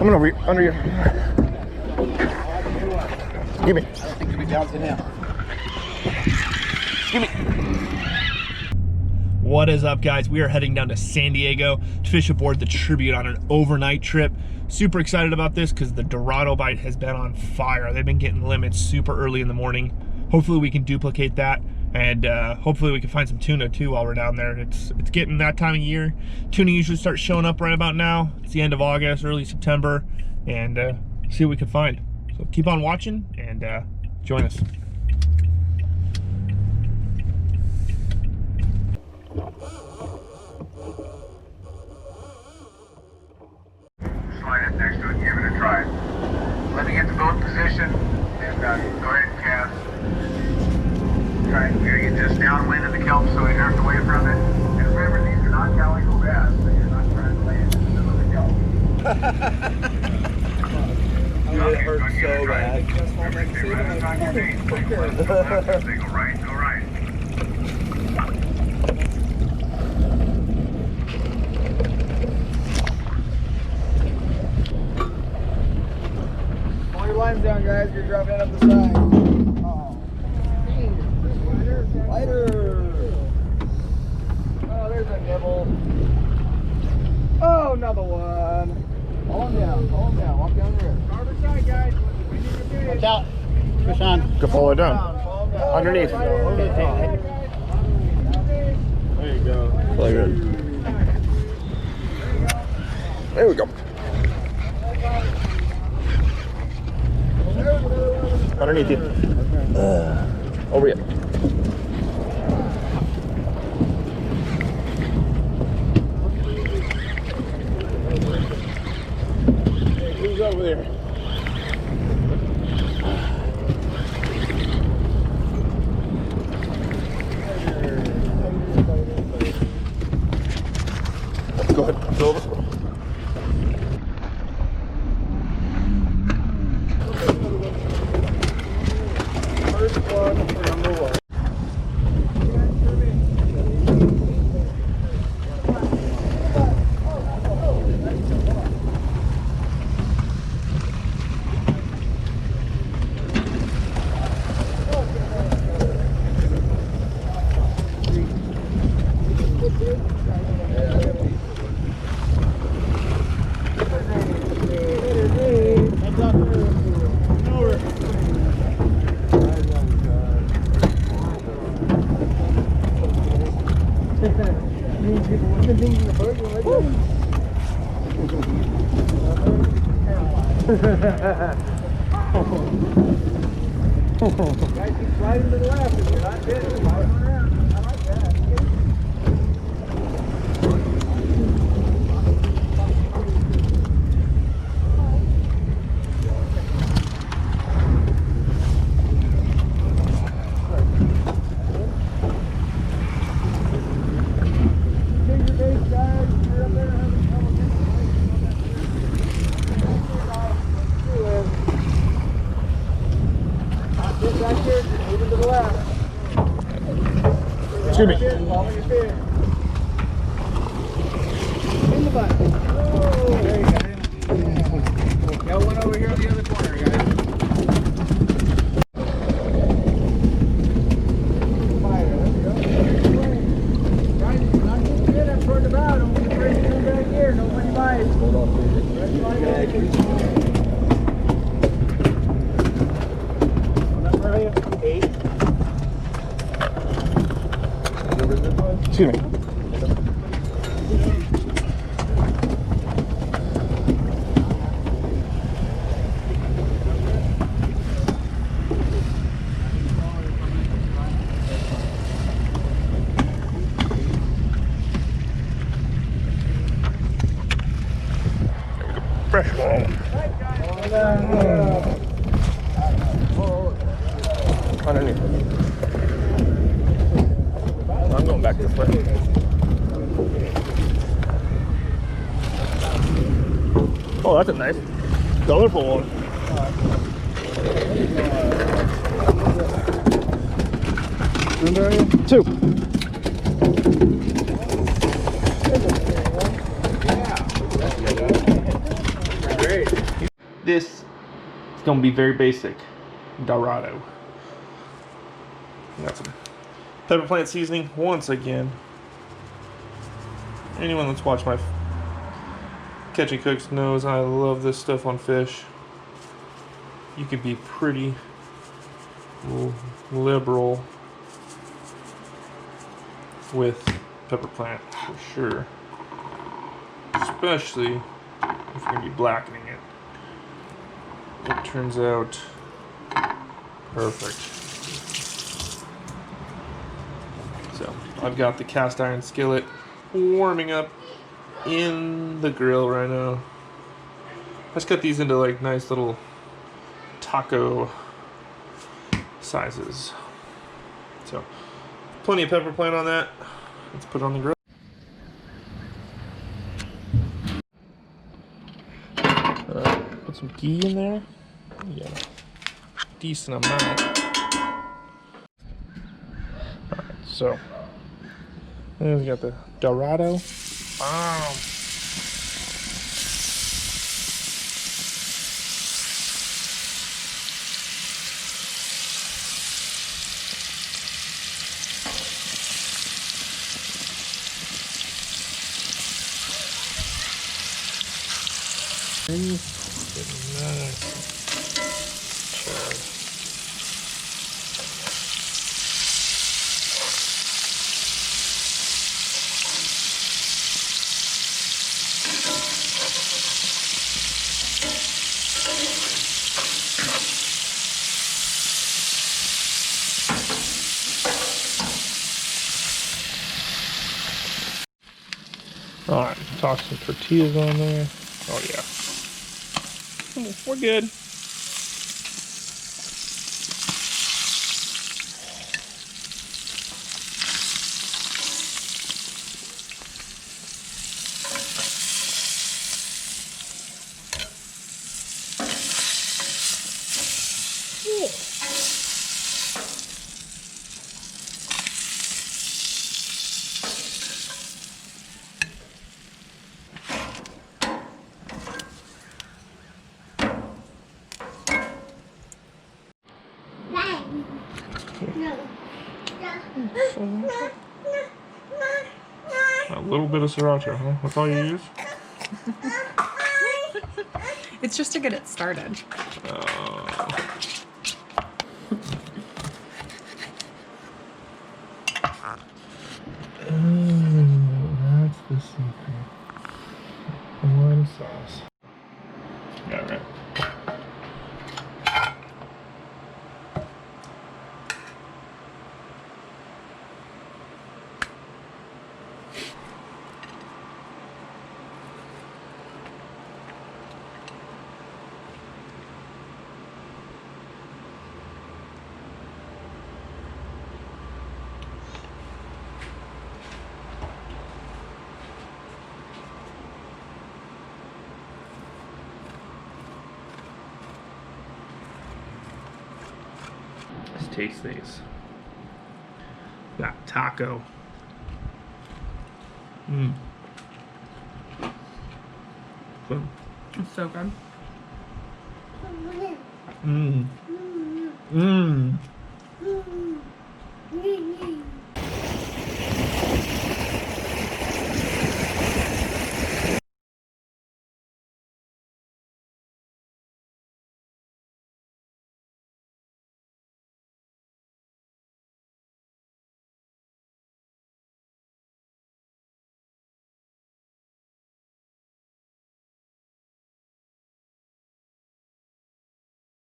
Coming over under you. Give me. I don't think you'll be bouncing now. Give me. What is up, guys? We are heading down to San Diego to fish aboard the Tribute on an overnight trip. Super excited about this because the Dorado bite has been on fire. They've been getting limits super early in the morning. Hopefully we can duplicate that, and hopefully we can find some tuna too while we're down there. It's getting that time of year. Tuna usually starts showing up right about now. It's the end of August, early September, and see what we can find. So keep on watching and join us. Slide up next to it and give it a try. Let me get the boat position and go ahead and cast. Try and get just downwind of the kelp so we drift away from it. And remember, these are not calico bass, so you're not trying to land in the middle of the kelp. It hurts so bad. Stay right on your base. They go right, go right. Pull your lines down, guys. You're dropping it up the side. Oh. Lighter. Oh, there's a nibble. Oh, another one. Hold him down. Hold him down. Walk down the river. Starboard side, guys. Watch out. Fish on. Go follow it down. Follow him down. Underneath. There you go. Really good. There we go. Underneath you. Over you. Who's over there? Go ahead. Go over. First one for number one. Guys, keep sliding to the left if you're not dead. Sliding around. I like that. Take your base, guys. You're up there having trouble getting Get back here, moving to the left. Excuse me. Follow your fin. In the butt. Oh, there you go. Yeah. Got one over here in the other corner, guys. Fire, there we go. Guys, you're not getting good up toward the bow. Don't be afraid to come back here. Nobody bites. Hold on, please. Excuse me. Fresh ball. Underneath. I'm going back this way. Oh, that's a nice, colorful one. Two. Great. This is gonna be very basic. Dorado. Got some pepper plant seasoning once again. Anyone that's watched my Catch and Cooks knows I love this stuff on fish. You can be pretty liberal with pepper plant for sure, especially if you're gonna be blackening it. It turns out perfect. So I've got the cast iron skillet warming up in the grill right now. Let's cut these into like nice little taco sizes. So plenty of pepper plant on that. Let's put it on the grill. Put some ghee in there. Yeah, decent amount. Alright, so then we got the Dorado. Wow. Nice. All right, toss some tortillas on there. Oh yeah, we're good. A little bit of sriracha, huh? That's all you use? It's just to get it started. That's the secret. One sauce. Yeah, right. Let's taste these. Got taco. Mmm. It's so good. Mmm. Mmm.